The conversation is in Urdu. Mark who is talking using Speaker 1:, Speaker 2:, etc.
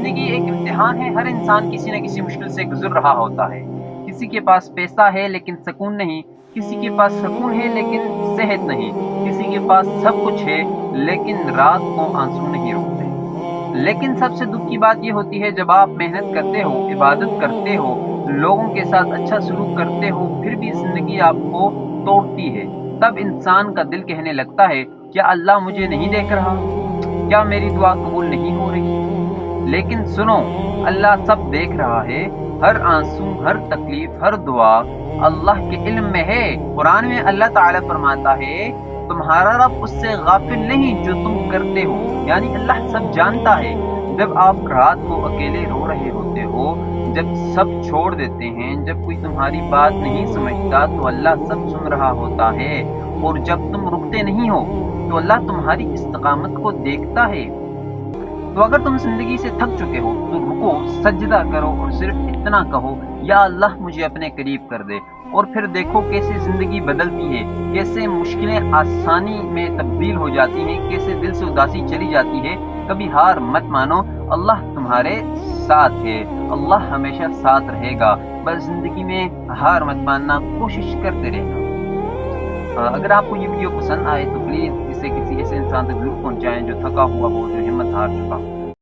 Speaker 1: زندگی ایک امتحان ہے، ہر انسان کسی نہ کسی مشکل سے گزر رہا ہوتا ہے۔ کسی کے پاس پیسہ ہے لیکن سکون نہیں، کسی کے پاس سکون ہے لیکن صحت نہیں، کسی کے پاس سب کچھ ہے لیکن رات کو آنسو نہیں رکتے۔ لیکن سب سے دکھ کی بات یہ ہوتی ہے جب آپ محنت کرتے ہو، عبادت کرتے ہو، لوگوں کے ساتھ اچھا سلوک کرتے ہو، پھر بھی زندگی آپ کو توڑتی ہے۔ تب انسان کا دل کہنے لگتا ہے، کیا اللہ مجھے نہیں دیکھ رہا؟ کیا میری دعا قبول نہیں ہو رہی؟ لیکن سنو، اللہ سب دیکھ رہا ہے، ہر آنسو، ہر تکلیف، ہر دعا اللہ کے علم میں ہے۔ قرآن میں اللہ تعالیٰ فرماتا ہے، تمہارا رب اس سے غافل نہیں جو تم کرتے ہو، یعنی اللہ سب جانتا ہے۔ جب آپ رات کو اکیلے رو رہے ہوتے ہو، جب سب چھوڑ دیتے ہیں، جب کوئی تمہاری بات نہیں سمجھتا تو اللہ سب سن رہا ہوتا ہے، اور جب تم رکتے نہیں ہو تو اللہ تمہاری استقامت کو دیکھتا ہے۔ تو اگر تم زندگی سے تھک چکے ہو تو رکو، سجدہ کرو اور صرف اتنا کہو، یا اللہ مجھے اپنے قریب کر دے، اور پھر دیکھو کیسے زندگی بدلتی ہے، کیسے مشکلیں آسانی میں تبدیل ہو جاتی ہیں، کیسے دل سے اداسی چلی جاتی ہے۔ کبھی ہار مت مانو، اللہ تمہارے ساتھ ہے، اللہ ہمیشہ ساتھ رہے گا۔ بس زندگی میں ہار مت ماننا، کوشش کرتے رہنا۔ اگر آپ کو یہ ویڈیو پسند آئے تو پلیز اسے کسی ایسے انسان تک ضرور پہنچائیں جو تھکا ہوا ہو، جو ہمت ہار چکا ہو۔